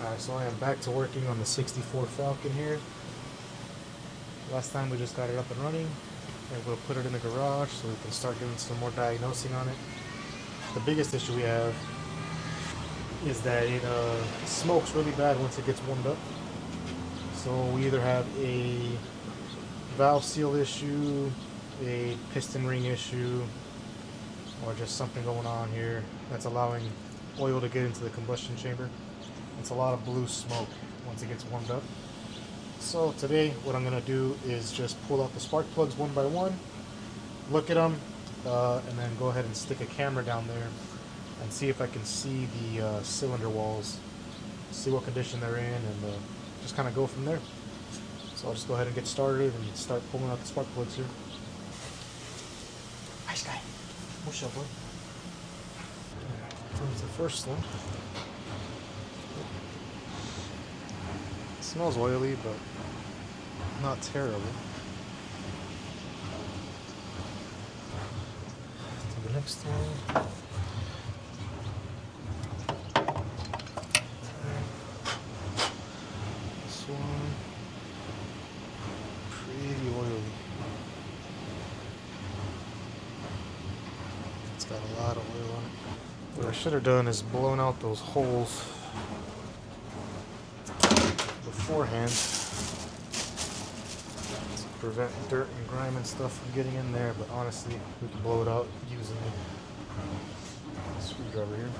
Alright, so I am back to working on the 64 Falcon here. Last time we just got it up and running, and we'll put it in the garage so we can start doing some more diagnosing on it. The biggest issue we have is that it smokes really bad once it gets warmed up. So we either have a valve seal issue, a piston ring issue, or just something going on here that's allowing oil to get into the combustion chamber. It's a lot of blue smoke once it gets warmed up. So today what I'm going to do is just pull out the spark plugs one by one, look at them, and then go ahead and stick a camera down there and see if I can see the cylinder walls, see what condition they're in, and just kind of go from there. So I'll just go ahead and get started and start pulling out the spark plugs here. Nice guy. What's up, boy? Here's the first one. It smells oily, but not terrible. To the next one. This one. Pretty oily. It's got a lot of oil on it. What I should have done is blown out those holes beforehand to prevent dirt and grime and stuff from getting in there, but honestly we can blow it out using a screwdriver here.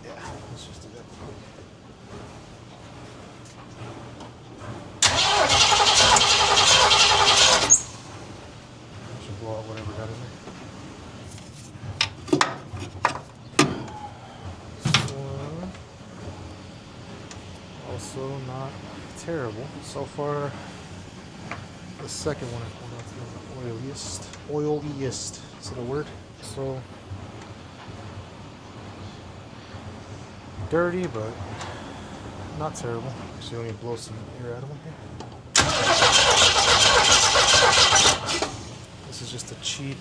Yeah, let's just do that quick. I should blow out whatever got in there. Also not terrible. So far, the second one I pulled out is the oiliest. Is that a word? So dirty, but not terrible. Actually, let me blow some air out of one here. This is just a cheap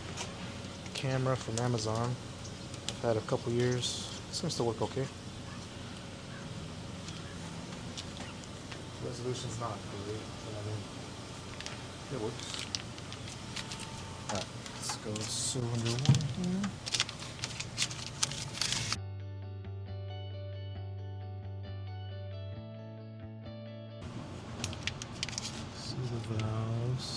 camera from Amazon. I've had a couple years. Seems to work okay. Resolution's not great, but I mean, it works. Alright, let's go cylinder one here. See the valves.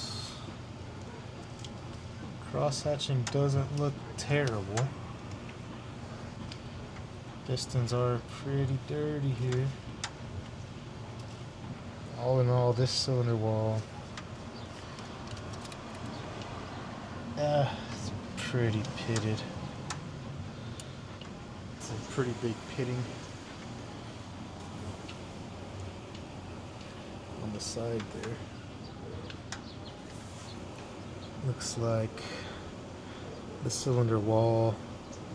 Cross-hatching doesn't look terrible. Pistons are pretty dirty here. All in all, this cylinder wall, it's pretty pitted. It's a pretty big pitting on the side there. Looks like the cylinder wall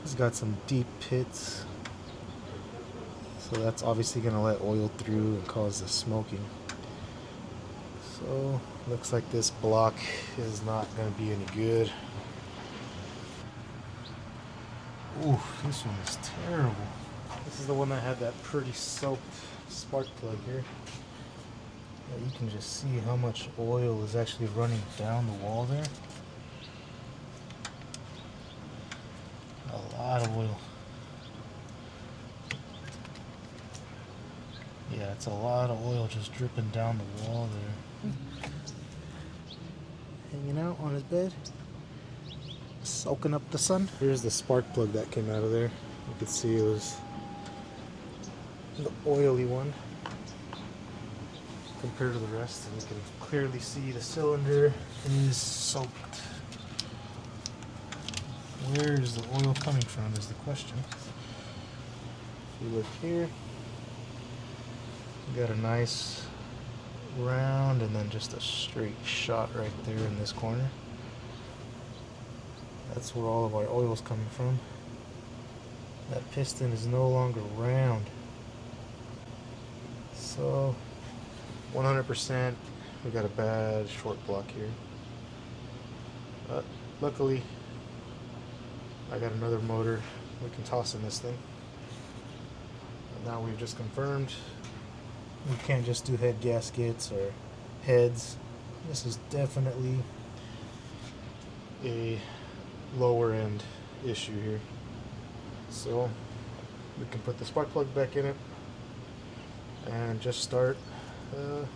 has got some deep pits, so that's obviously going to let oil through and cause the smoking. So, looks like this block is not going to be any good. Ooh, this one is terrible. This is the one that had that pretty soaked spark plug here. Yeah, you can just see how much oil is actually running down the wall there. A lot of oil. Yeah, it's a lot of oil just dripping down the wall there. Hanging out on his bed, soaking up the sun. Here's the spark plug that came out of there. You can see it was the oily one compared to the rest, and you can clearly see the cylinder is soaked. Where is the oil coming from is the question. If you look here, you got a nice round and then just a straight shot right there in this corner. That's where all of our oil is coming from. That piston is no longer round. So 100% we got a bad short block here. But luckily I got another motor we can toss in this thing. Now we've just confirmed we can't just do head gaskets or heads. This is definitely a lower end issue here. So we can put the spark plug back in it and just start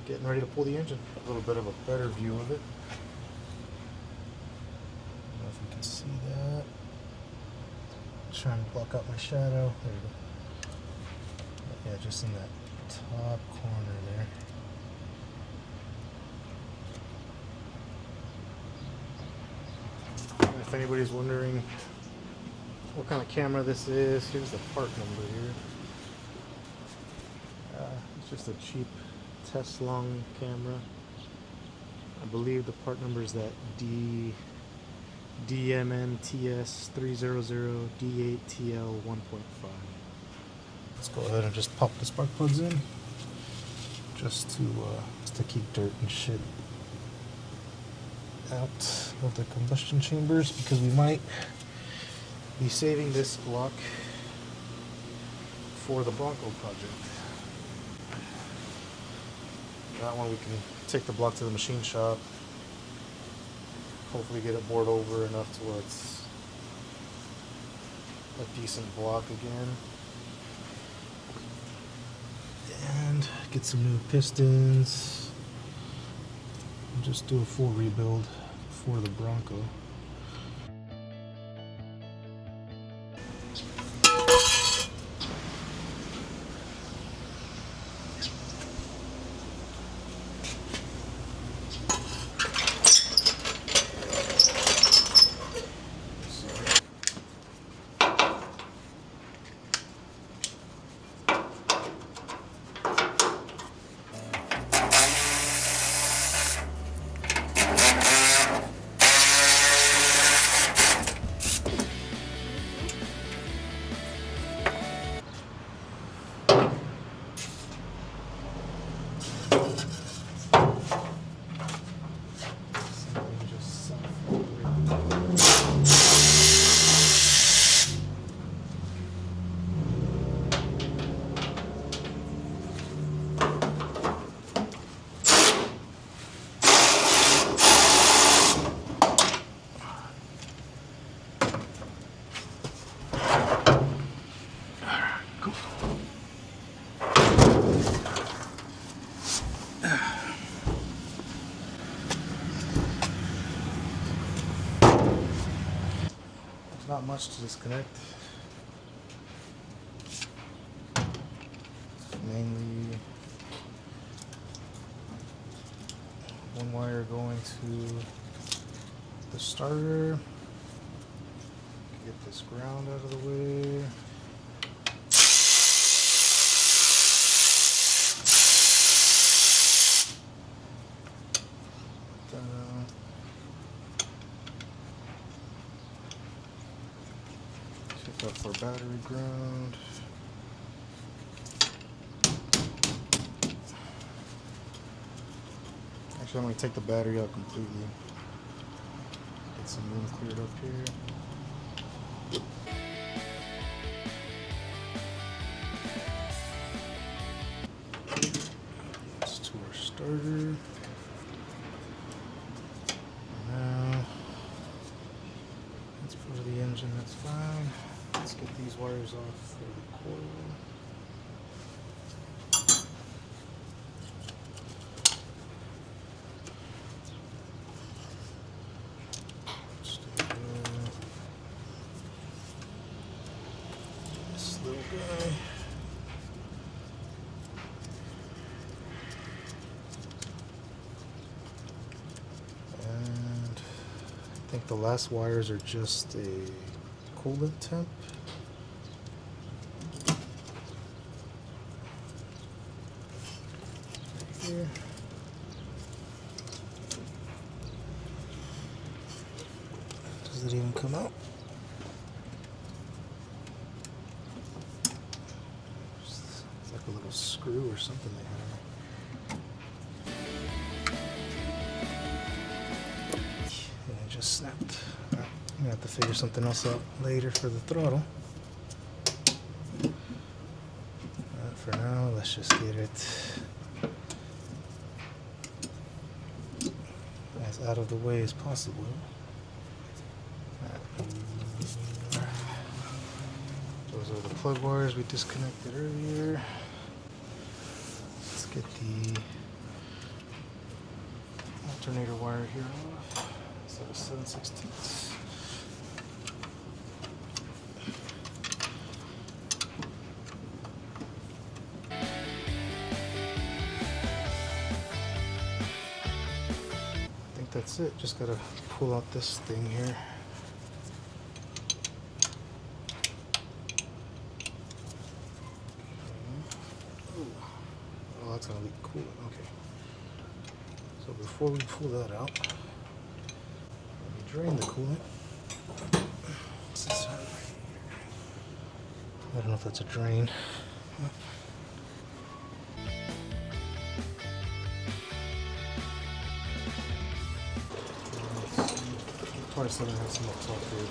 getting ready to pull the engine. A little bit of a better view of it. I don't know if you can see that. Trying to block out my shadow. There we go. Yeah, just in that top corner there. If anybody's wondering what kind of camera this is, here's the part number here. It's just a cheap Teslong camera. I believe the part number is that DMNTS300D8TL1.5. Let's go ahead and just pop the spark plugs in, just to keep dirt and shit out of the combustion chambers, because we might be saving this block for the Bronco project. That one we can take the block to the machine shop, hopefully get it bored over enough to where it's a decent block again, and get some new pistons and just do a full rebuild for the Bronco. Not much to disconnect. Mainly one wire going to the starter. Get this ground out of the way. Up for battery ground. Actually, I'm going to take the battery out completely. Get some room cleared up here. It's to our starter. Now, let's put the engine, that's fine. Let's get these wires off for the coil. This little guy. And I think the last wires are just a coolant temp. Here. Does it even come out? It's like a little screw or something they have. Yeah, it just snapped. I'm gonna have to figure something else out later for the throttle. for now. Let's just get it as out of the way as possible. Those are the plug wires we disconnected earlier. Let's get the alternator wire here off. So 7/16. I think that's it. Just gotta pull out this thing here. Oh, that's gonna leak coolant. Okay. So before we pull that out, let me drain the coolant. What's this side right here? I don't know if that's a drain. Probably still gonna have some more talk here.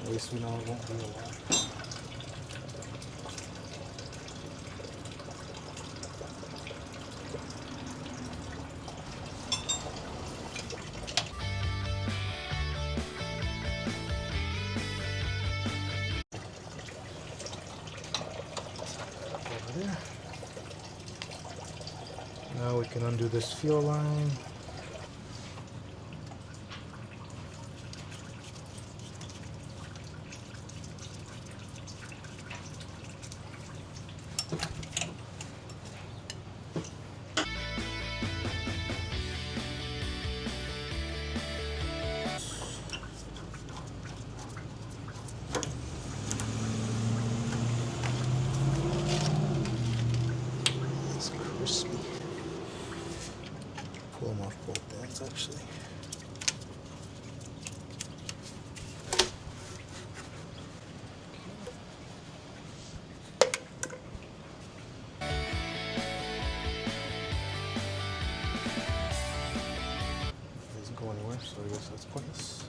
At least we know it won't be a lot. Over there. Now we can undo this fuel line. It's crispy. Pull them off both ends actually. Doesn't go anywhere, so I guess that's pointless.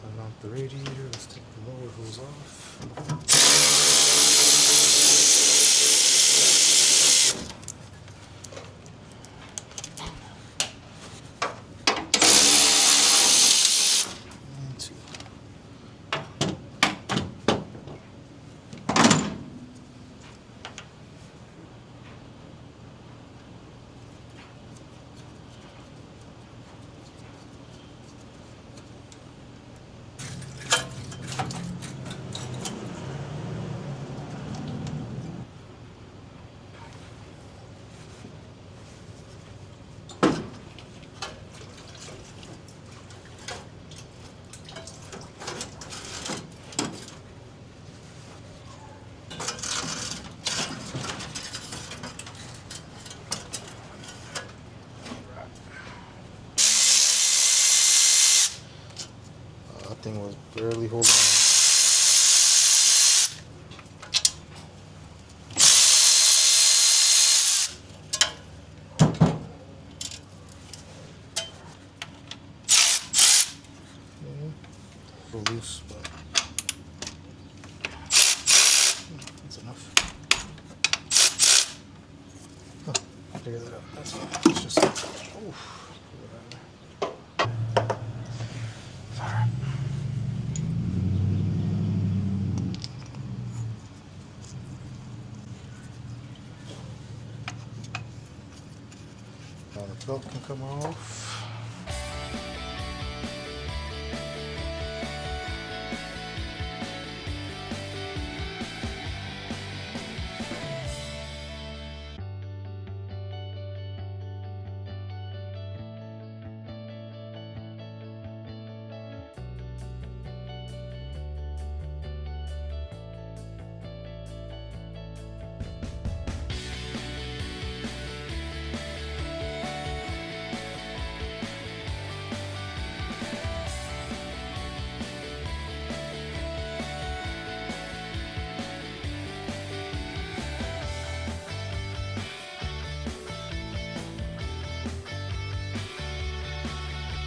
Unmount the radiator. Let's take the lower hose off. That thing was barely holding on. A little loose, but that's enough. Oh, figure that out. That's fine. It's just. Oof. Alright. Now the belt can come off.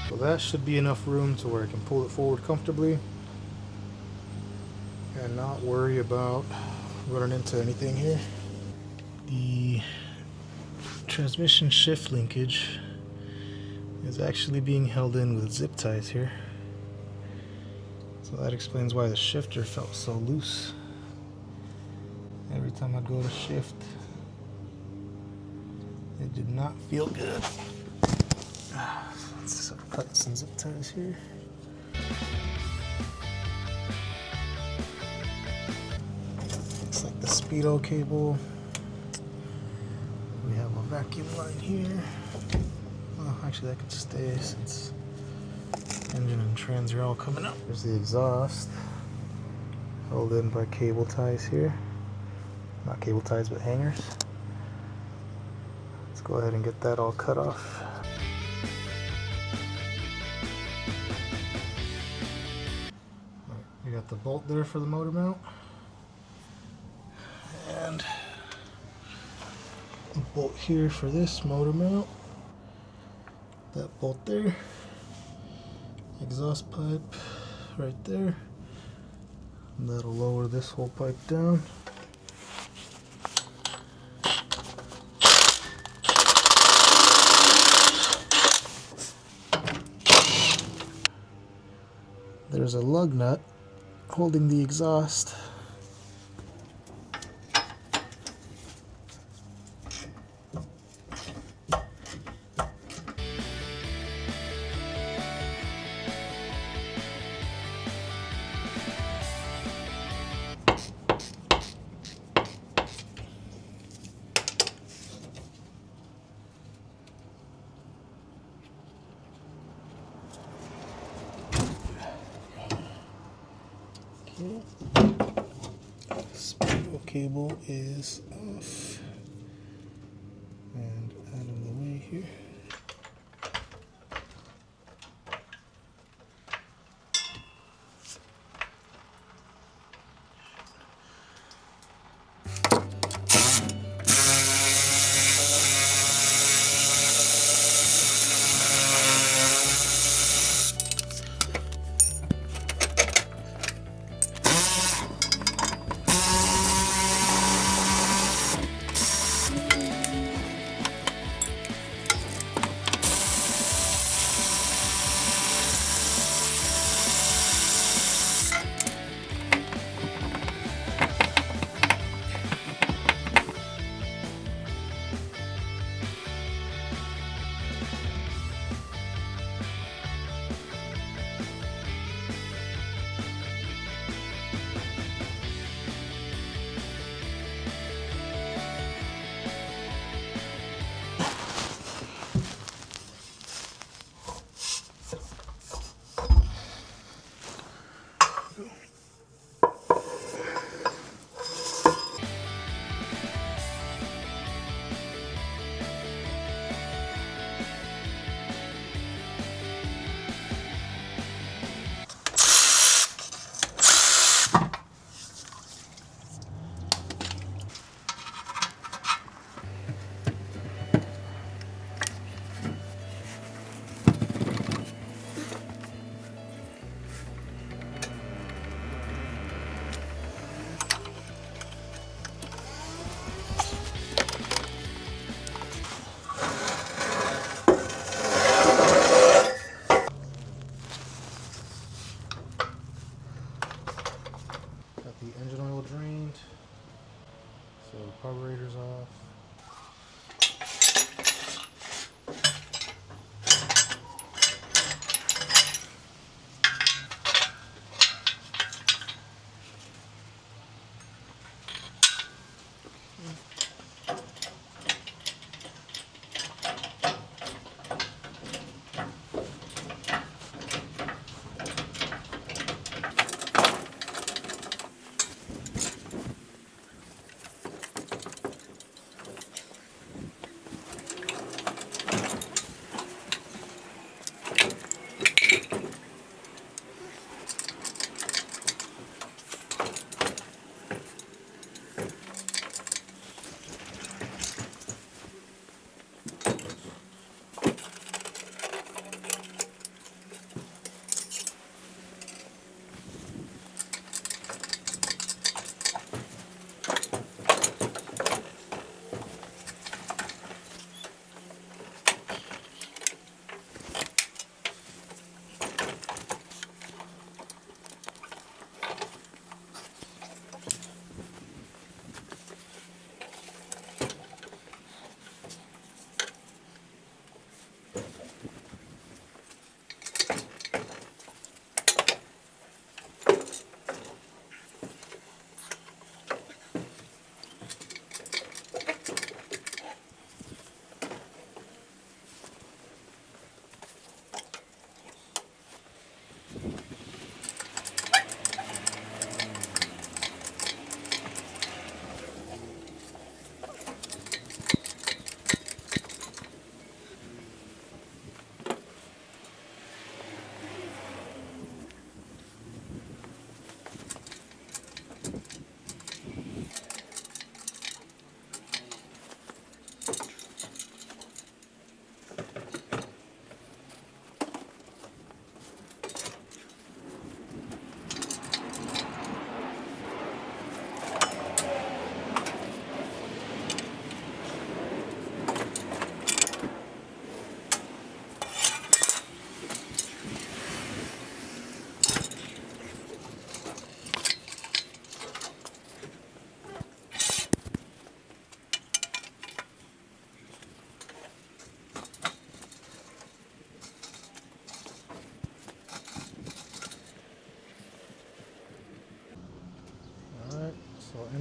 So that should be enough room to where I can pull it forward comfortably. and not worry about running into anything here. The transmission shift linkage is actually being held in with zip ties here. So that explains why the shifter felt so loose. Every time I'd go to shift, it did not feel good. Let's cut some zip ties here. Looks like the speedo cable. We have a vacuum line here. Well, actually that could stay since engine and trans are all coming up. There's the exhaust, held in by cable ties here. Not cable ties, but hangers. Let's go ahead and get that all cut off. Right, we got the bolt there for the motor mount. And a bolt here for this motor mount. That bolt there. Exhaust pipe right there. And that'll lower this whole pipe down. There's a lug nut holding the exhaust. Speedo cable is off and out of the way here. The engine oil drained, so the carburetor's off.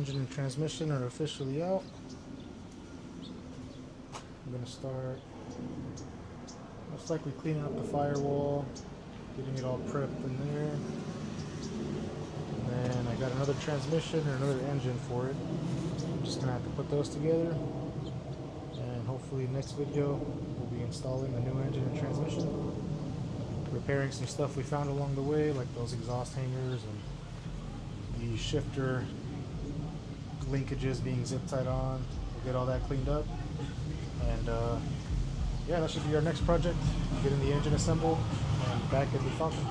Engine and transmission are officially out. I'm gonna start most likely cleaning up the firewall, getting it all prepped in there. And then I got another transmission or another engine for it. I'm just gonna have to put those together. And hopefully next video we'll be installing the new engine and transmission. Repairing some stuff we found along the way, like those exhaust hangers and the shifter linkages being zip tied on. We'll get all that cleaned up. And yeah, that should be our next project. Getting the engine assembled and back in the Falcon.